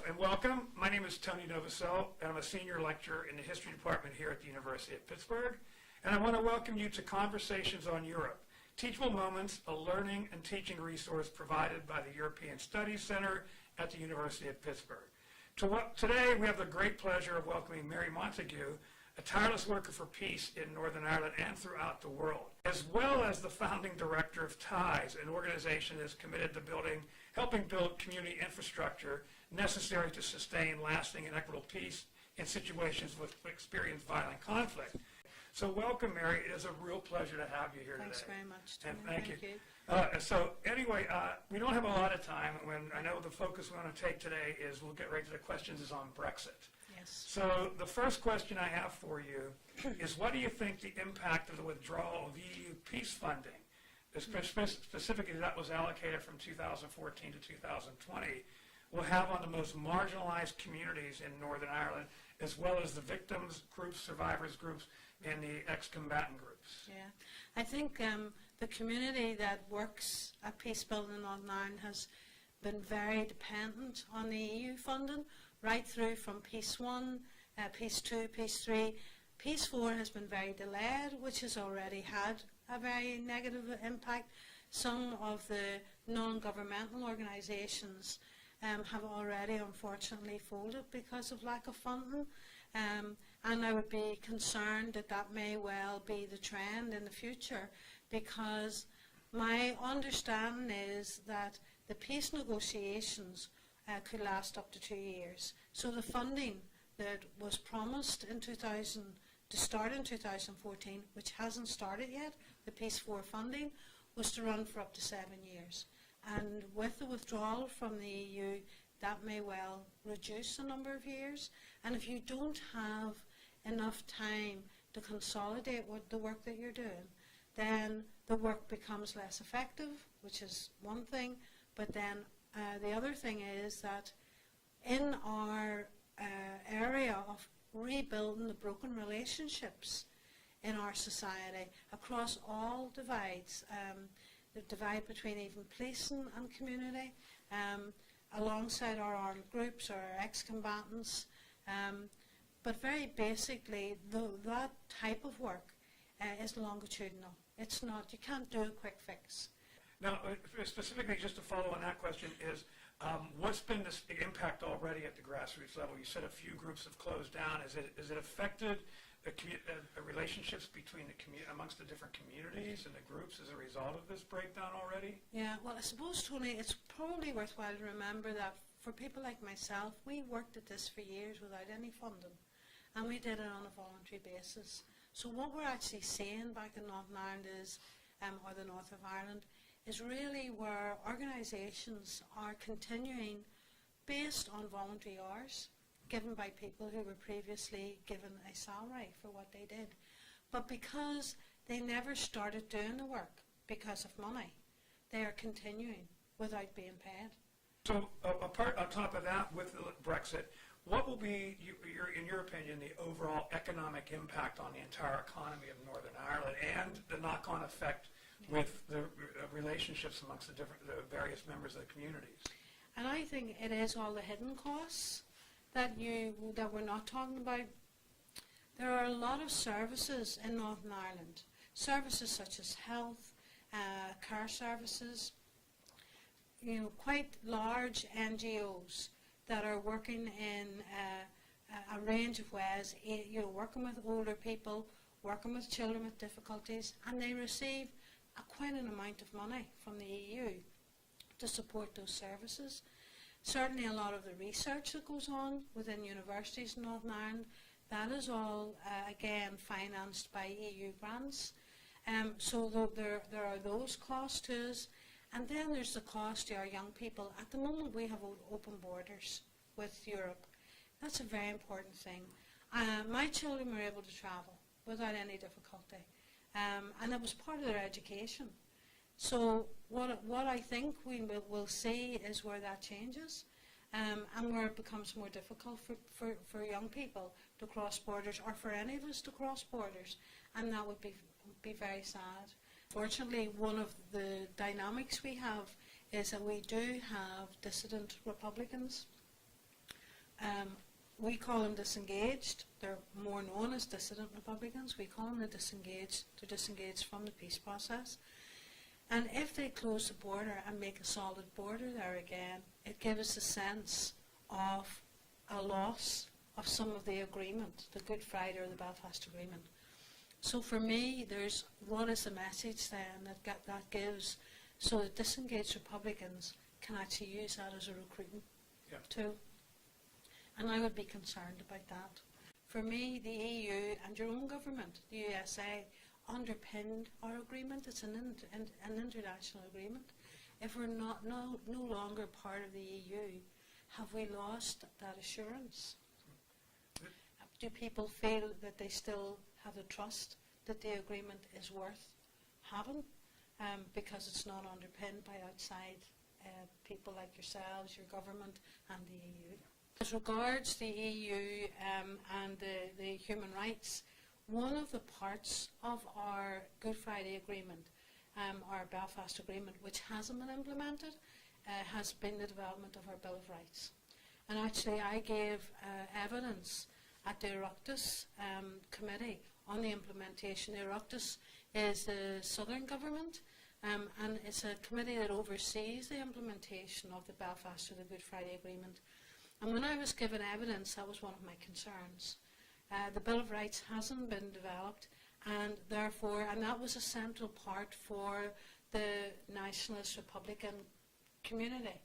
and welcome. My name is Tony Novosel, and I'm a senior lecturer in the history department here at the University of Pittsburgh. And I want to welcome you to Conversations on Europe, Teachable Moments, a learning and teaching resource provided by the European Studies Center at the University of Pittsburgh. Today, we have the great pleasure of welcoming Mary Montague, a tireless worker for peace in Northern Ireland and throughout the world, as well as the founding director of TIES, an organization that is committed to helping build community infrastructure necessary to sustain lasting and equitable peace in situations with experienced violent conflict. So welcome, Mary. It is a real pleasure to have you here today. Thanks very much, Tony. And thank you. So anyway, we don't have a lot of time. I know the focus we want to take today is, we'll get right to the questions, is on Brexit. Yes. So the first question I have for you is, what do you think the impact of the withdrawal of EU peace funding, specifically that was allocated from 2014 to 2020, will have on the most marginalized communities in Northern Ireland, as well as the victims groups, survivors groups, and the ex-combatant groups? Yeah, I think the community that works at peace building in Northern Ireland has been very dependent on the EU funding, right through from Peace 1, Peace 2, Peace 3. Peace 4 has been very delayed, which has already had a very negative impact. Some of the non-governmental organisations have already unfortunately folded because of lack of funding, and I would be concerned that that may well be the trend in the future, because my understanding is that the peace negotiations could last up to 2 years. So the funding that was promised to start in 2014, which hasn't started yet, the Peace 4 funding, was to run for up to 7 years. And with the withdrawal from the EU, that may well reduce the number of years. And if you don't have enough time to consolidate the work that you're doing, then the work becomes less effective, which is one thing. But then the other thing is that in our area of rebuilding the broken relationships in our society across all divides, the divide between even policing and community, alongside our armed groups or our ex-combatants, but very basically that type of work is longitudinal. It's not, you can't do a quick fix. Now, specifically, just to follow on that question, is what's been the impact already at the grassroots level? You said a few groups have closed down. Is it affected the relationships between amongst the different communities and the groups as a result of this breakdown already? Yeah, well, I suppose, Tony, it's probably worthwhile to remember that for people like myself, we worked at this for years without any funding, and we did it on a voluntary basis. So what we're actually seeing back in Northern Ireland is, or the north of Ireland, is really where organisations are continuing based on voluntary hours given by people who were previously given a salary for what they did. But because they never started doing the work because of money, they are continuing without being paid. So on top of that, with Brexit, what will be, in your opinion, the overall economic impact on the entire economy of Northern Ireland and the knock-on effect with the relationships amongst the various members of the communities? And I think it is all the hidden costs that we're not talking about. There are a lot of services in Northern Ireland, services such as health, care services, quite large NGOs that are working in a range of ways, working with older people, working with children with difficulties, and they receive quite an amount of money from the EU to support those services. Certainly a lot of the research that goes on within universities in Northern Ireland, that is all, again, financed by EU grants. So there are those costs to us. And then there's the cost to our young people. At the moment, we have open borders with Europe. That's a very important thing. My children were able to travel without any difficulty. And it was part of their education. So what I think we will see is where that changes, and where it becomes more difficult for young people to cross borders, or for any of us to cross borders, and that would be very sad. Fortunately, one of the dynamics we have is that we do have dissident Republicans We call them disengaged. They're more known as dissident Republicans. We call them the disengaged. They're disengaged from the peace process. And if they close the border and make a solid border there again, it gives us a sense of a loss of some of the agreement, the Good Friday or the Belfast Agreement. So for me, what is the message then that gives so that disengaged Republicans can actually use that as a recruiting tool? And I would be concerned about that. For me, the EU and your own government, the USA, underpinned our agreement. It's an international agreement. If we're no longer part of the EU, have we lost that assurance? Do people feel that they still have the trust that the agreement is worth having because it's not underpinned by outside people like yourselves, your government, and the EU? As regards the EU and the human rights, one of the parts of our Good Friday Agreement, our Belfast Agreement, which hasn't been implemented, has been the development of our Bill of Rights. And actually I gave evidence at the Oireachtas committee on the implementation. The Oireachtas is the southern government, and it's a committee that oversees the implementation of the Belfast or the Good Friday Agreement. And when I was given evidence, that was one of my concerns. The Bill of Rights hasn't been developed, and therefore, and that was a central part for the nationalist Republican community.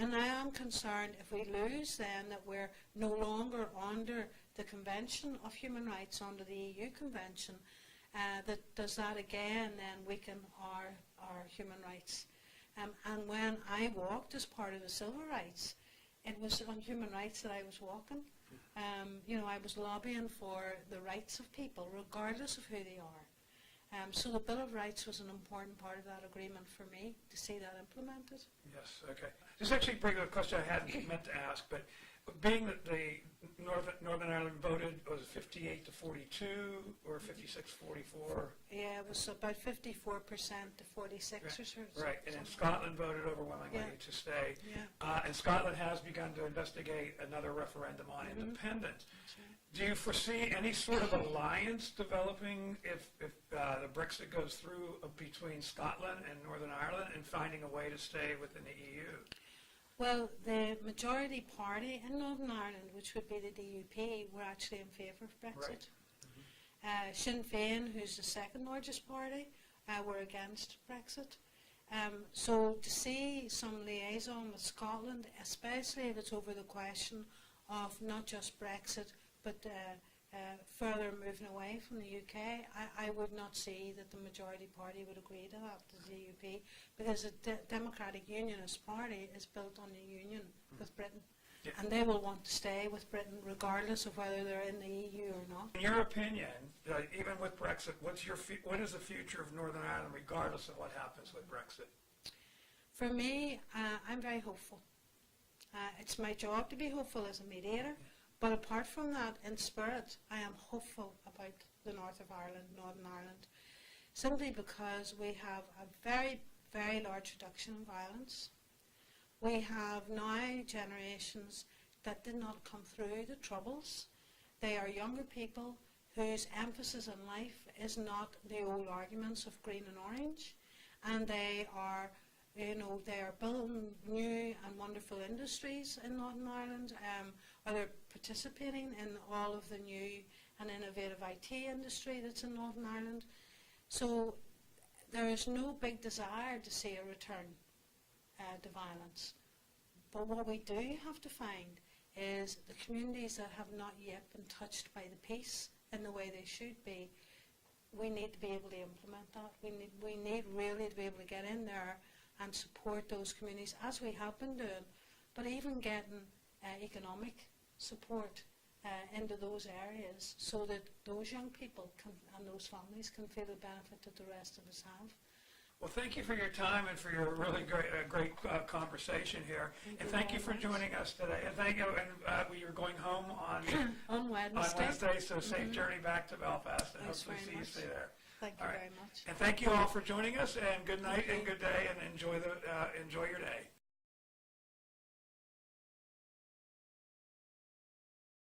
And I am concerned if we lose then that we're no longer under the Convention of Human Rights, under the EU Convention, does that again then weaken our human rights. And when I walked as part of the civil rights, it was on human rights that I was walking. I was lobbying for the rights of people, regardless of who they are. So the Bill of Rights was an important part of that agreement for me, to see that implemented. Yes, okay. This actually brings up a question I hadn't meant to ask, but being that the Northern Ireland voted, was it 58 to 42 or 56 44? Yeah, it was about 54% to 46 right. or so. Right, and then Scotland voted overwhelmingly to stay. Yeah. And Scotland has begun to investigate another referendum on independence. That's right. Do you foresee any sort of alliance developing if the Brexit goes through between Scotland and Northern Ireland and finding a way to stay within the EU? Well, the majority party in Northern Ireland, which would be the DUP, were actually in favour of Brexit. Right. Sinn Féin, who's the second largest party, were against Brexit. So to see some liaison with Scotland, especially if it's over the question of not just Brexit, but further moving away from the UK, I would not see that the majority party would agree to that, the DUP, because the Democratic Unionist Party is built on the union with Britain. Yeah. And they will want to stay with Britain regardless of whether they're in the EU or not. In your opinion, even with Brexit, what is the future of Northern Ireland regardless of what happens with Brexit? For me, I'm very hopeful. It's my job to be hopeful as a mediator. But apart from that, in spirit, I am hopeful about the north of Ireland, Northern Ireland, simply because we have a very, very large reduction in violence. We have now generations that did not come through the Troubles. They are younger people whose emphasis in life is not the old arguments of green and orange, and they are building new and wonderful industries in Northern Ireland, or they're participating in all of the new and innovative IT industry that's in Northern Ireland. So there is no big desire to see a return to violence. But what we do have to find is the communities that have not yet been touched by the peace in the way they should be. We need to be able to implement that. We need really to be able to get in there and support those communities, as we have been doing, but even getting economic support into those areas so that those young people and those families can feel the benefit that the rest of us have. Well, thank you for your time and for your really great conversation here. Thank you for joining us today. And thank you. And you're going home on Wednesday. So safe journey back to Belfast, and hopefully see you stay there. Thank you very much. And thank you all for joining us. And good night and good day, and enjoy your day.